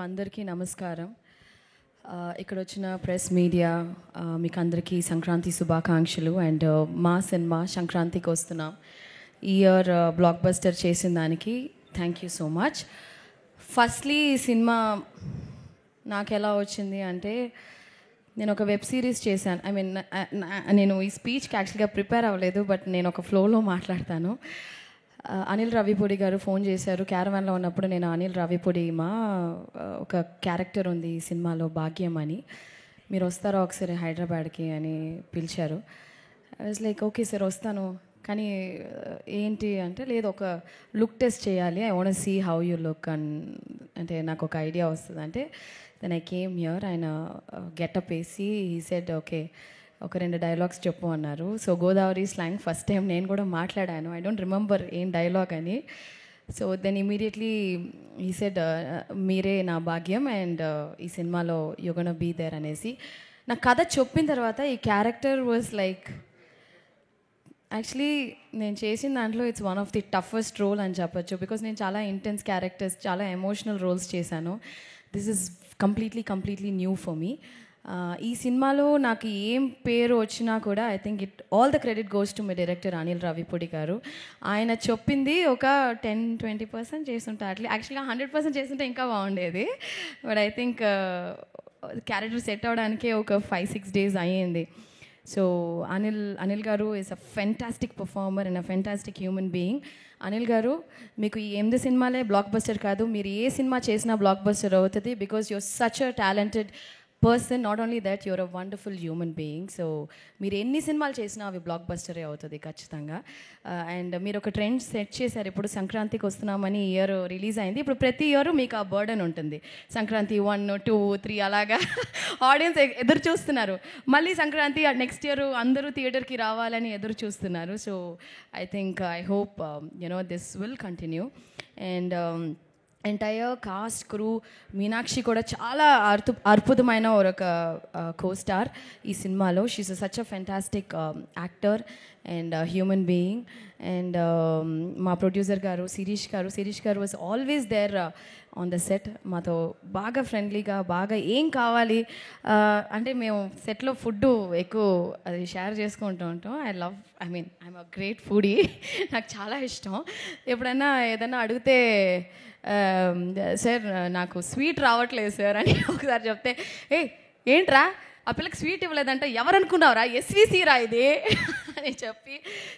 అందరికీ నమస్కారం. ఇక్కడ వచ్చిన ప్రెస్ మీడియా మీకు అందరికీ సంక్రాంతి శుభాకాంక్షలు. అండ్ మా సినిమా సంక్రాంతికి వస్తున్నాం. ఈ ఇయర్ బ్లాక్ బస్టర్ చేసిన దానికి thank you so much. Firstly ఈ సినిమా నాకు ఎలా వచ్చింది అంటే, నేను ఒక వెబ్ సిరీస్ చేశాను. ఐ మీన్ నేను ఈ స్పీచ్కి యాక్చువల్గా ప్రిపేర్ అవ్వలేదు, బట్ నేను ఒక ఫ్లోలో మాట్లాడతాను. అనిల్ రావిపూడి గారు ఫోన్ చేశారు క్యారవాన్లో ఉన్నప్పుడు. నేను అనిల్ రావిపూడి ఒక క్యారెక్టర్ ఉంది ఈ సినిమాలో, భాగ్యం అని, మీరు వస్తారా ఒకసారి హైదరాబాద్కి అని పిలిచారు. I was like okay sir వస్తాను, కానీ ఏంటి అంటే లేదు ఒక లుక్ టెస్ట్ చేయాలి, I want see how you look అంటే నాకు ఒక ఐడియా వస్తుంది అంటే. Then I came here. ఆయన గెటప్ వేసి హీ సెడ్ ఓకే ఒక 2 డైలాగ్స్ చెప్పు అన్నారు. So Godavari slang first time నేను కూడా మాట్లాడాను. ఐ డోంట్ రిమెంబర్ ఏం డైలాగ్ అని. So then immediately he said మీరే నా భాగ్యం అండ్ ఈ సినిమాలో యూ గోనా బీ దేర్ అనేసి. నాకు కథ చెప్పిన తర్వాత ఈ క్యారెక్టర్ వాజ్ లైక్, యాక్చువల్లీ నేను చేసిన దాంట్లో it's one of the toughest role అని చెప్పొచ్చు. బికాస్ నేను చాలా ఇంటెన్స్ క్యారెక్టర్స్, చాలా ఎమోషనల్ రోల్స్ చేశాను. This is completely new for me. ఈ సినిమాలో నాకు ఏం పేరు వచ్చినా కూడా I think all the credit goes to my director Anil Ravipudi గారు. ఆయన చెప్పింది ఒక 10-20% చేస్తుంటే, యాక్చువల్గా 100% చేస్తుంటే ఇంకా బాగుండేది. But I think character set అవ్వడానికే ఒక 5-6 days అయ్యింది. సో Anil garu is a fantastic performer and a fantastic human being. Anil garu, మీకు ఈ 8 సినిమాలే బ్లాక్ బస్టర్ కాదు, మీరు ఏ సినిమా చేసినా బ్లాక్ బస్టర్ అవుతుంది. Because you're such a talented person. Not only that, you're a wonderful human being. So మీరు ఎన్ని సినిమాలు చేసినా అవి బ్లాక్ బస్టరే అవుతుంది ఖచ్చితంగా. అండ్ మీరు ఒక ట్రెండ్ సెట్ చేశారు. ఇప్పుడు సంక్రాంతికి వస్తున్నామని ఇయర్ రిలీజ్ అయింది. ఇప్పుడు ప్రతి ఇయర్ మీకు ఆ బర్డన్ ఉంటుంది. సంక్రాంతి 1, 2, 3 అలాగా ఆడియన్స్ ఎదురు చూస్తున్నారు. మళ్ళీ సంక్రాంతి నెక్స్ట్ ఇయర్ అందరూ థియేటర్కి రావాలని ఎదురు చూస్తున్నారు. So I think I hope this will continue. And entire cast crew, Meenakshi కూడా చాలా అద్భుతమైన ఒక కో-స్టార్ ఈ సినిమాలో. She's such a fantastic actor and human being. And మా ప్రొడ్యూసర్ గారు శిరీష్ గారు was always there on the set. మాతో బాగా ఫ్రెండ్లీగా, బాగా ఏం కావాలి అంటే మేము సెట్లో ఫుడ్ ఎక్కువ అది షేర్ చేసుకుంటూ ఉంటాం. I'm a great foodie. నాకు చాలా ఇష్టం. ఎప్పుడైనా ఏదైనా అడిగితే సార్ నాకు స్వీట్ రావట్లేదు సార్ అని ఒకసారి చెప్తే, ఏంట్రా ఆ పిల్లకి స్వీట్ ఇవ్వలేదంటే ఎవరనుకున్నావురా, ఎస్విసి రా ఇది అని చెప్పి.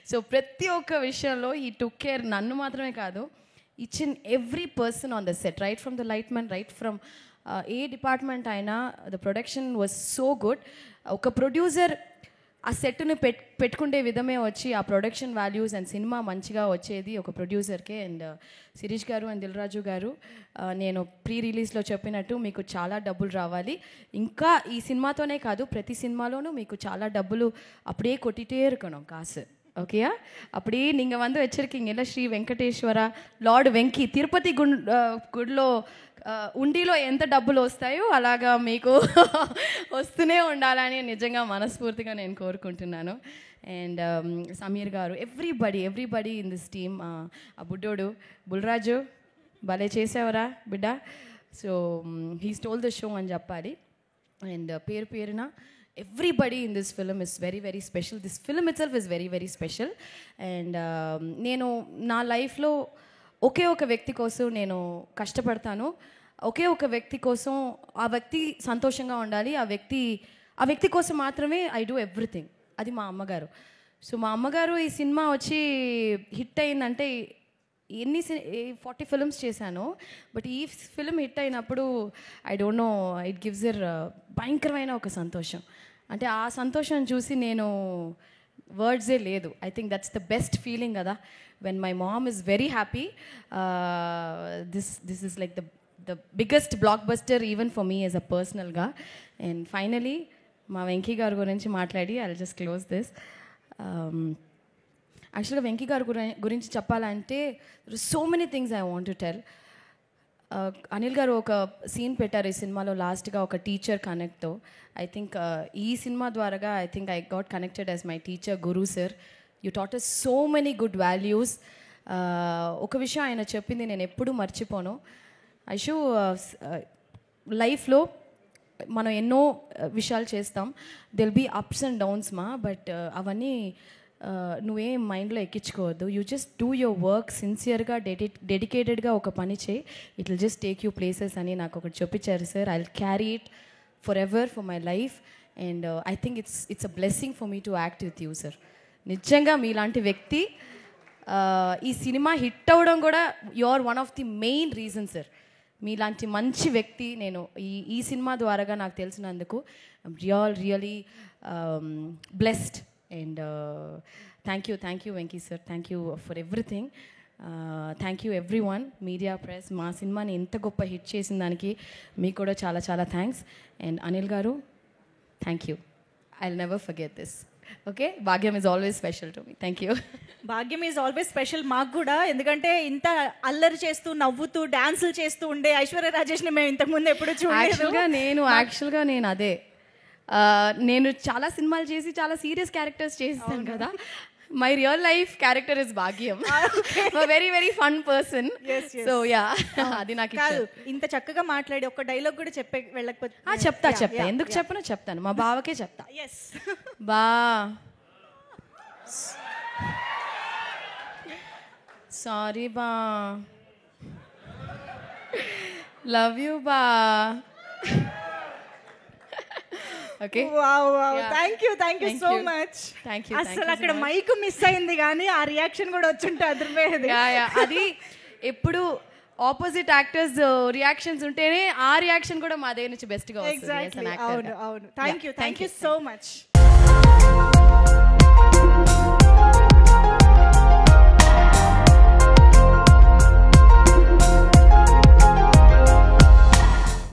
సో ప్రతి ఒక్క విషయంలో ఈ టుక్ కేర్, నన్ను మాత్రమే కాదు, each and every person on the set, right from the light man, right from ఏ డిపార్ట్మెంట్ అయినా. The production was so good. ఒక ప్రొడ్యూసర్ ఆ సెట్ని పెట్టుకుంటే విధమే వచ్చి ఆ ప్రొడక్షన్ వాల్యూస్ అండ్ సినిమా మంచిగా వచ్చేది ఒక ప్రొడ్యూసర్కే. అండ్ శిరీష్ గారు అండ్ దిల్ రాజు గారు, నేను ప్రీ రిలీజ్లో చెప్పినట్టు మీకు చాలా డబ్బులు రావాలి. ఇంకా ఈ సినిమాతోనే కాదు, ప్రతి సినిమాలోనూ మీకు చాలా డబ్బులు அப்படியே கொட்டிட்டே இருக்கணும் காசு. ஓகேயா? அப்படியே நீங்கள் வந்து வச்சுருக்கீங்கல்ல, ஸ்ரீ வெங்கடேஸ்வர లార్డ్ వెంకీ తిరుపతి గుడిలో ఉండిలో ఎంత డబ్బులు వస్తాయో అలాగా మీకు వస్తూనే ఉండాలని నిజంగా మనస్ఫూర్తిగా నేను కోరుకుంటున్నాను. అండ్ సమీర్ గారు, ఎవ్రీబడి ఇన్ దిస్ టీమ్. ఆ బుడ్డోడు బుల్రాజు భలే చేసావరా బిడ్డ. So he stole the show అని చెప్పాలి. అండ్ పేరున everybody in this film is very special. This film itself is very special. And నేను నా లైఫ్లో ఒకే ఒక వ్యక్తి కోసం నేను కష్టపడతాను. ఒకే ఒక వ్యక్తి కోసం, ఆ వ్యక్తి సంతోషంగా ఉండాలి, ఆ వ్యక్తి కోసం మాత్రమే ఐ డూ ఎవ్రీథింగ్. అది మా అమ్మగారు. సో మా అమ్మగారు ఈ సినిమా వచ్చి హిట్ అయిందంటే, 40 ఫిల్మ్స్ చేశాను, బట్ ఈ ఫిలిం హిట్ అయినప్పుడు I don't know, it gives er భయంకరమైన ఒక సంతోషం. అంటే ఆ సంతోషం చూసి నేను వర్డ్సే లేదు. I think that's the best feeling కదా, when my mom is very happy. This is like the biggest blockbuster even for me as a పర్సనల్గా. అండ్ ఫైనలీ మా వెంకీ గారి గురించి మాట్లాడి I will just close this. యాక్చువల్గా వెంకీ గారి గురించి చెప్పాలంటే so many things I want to tell. Anil garu ఒక సీన్ పెట్టారు ఈ సినిమాలో లాస్ట్గా, ఒక టీచర్ కనెక్ట్తో. ఐ థింక్ ఈ సినిమా ద్వారాగా I think I got connected as my teacher guru sir. You taught us so many good values. ఒక విషయం ఆయన చెప్పింది నేను ఎప్పుడూ మర్చిపోను. ఐషు లైఫ్లో మనం ఎన్నో విషయాలు చేస్తాం, there'll be ups and downs మా, బట్ అవన్నీ నువ్వేం మైండ్లో ఎక్కించుకోవద్దు. You just do your work సిన్సియర్గా డెడికేటెడ్గా ఒక పని చేయి, it will just take you places అని నాకు ఒకటి చూపించారు sir. I will carry it forever for my life and I think it's a blessing for me to act with you sir. నిజంగా మీలాంటి వ్యక్తి ఈ సినిమా హిట్ అవ్వడం కూడా you are one of the main reason sir. మీలాంటి మంచి వ్యక్తి నేను ఈ సినిమా ద్వారాగా నాకు తెలిసినందుకు really blessed and thank you Venky sir, thank you for everything. Thank you everyone, media press, మా సినిమాని ఎంత గొప్ప హిట్ చేసిన దానికి మీకు కూడా చాలా చాలా thanks. And Anil garu, thank you, I will never forget this. Okay, Bhagyam is always special to me. Thank you. Bhagyam is always special మాకు కూడా, ఎందుకంటే ఇంత అల్లరి చేస్తూ నవ్వుతూ డాన్సులు చేస్తూ ఉండే ఐశ్వర్య రాజేష్ని మేము ఇంతకుముందు ఎప్పుడు చూడలేదు. యాక్చువల్గా నేను అదే నేను చాలా సినిమాలు చేసి చాలా సీరియస్ క్యారెక్టర్స్ చేస్తాను కదా. My real life character is Bhagyam, very very fun person. So yeah, అది నాకు కాదు, ఇంత చక్కగా మాట్లాడి ఒక డైలాగ్ కూడా చెప్పే వెళ్ళకపోతే చెప్తా ఎందుకు చెప్పను చెప్తాను, మా బావకే చెప్తా. బా సారీ బా, లవ్ యూ బా. Okay, thank you so much. అసలు అక్కడ మైక్ మిస్ అయింది కానీ ఆ రియాక్షన్ కూడా వచ్చుంటే అదిరిపోయేది. అది ఎప్పుడు ఆపోజిట్ యాక్టర్స్ రియాక్షన్స్ ఉంటేనే ఆ రియాక్షన్ కూడా మా దగ్గర నుంచి బెస్ట్ గా వస్తుంది. అవును, థ్యాంక్ యూ సో మచ్.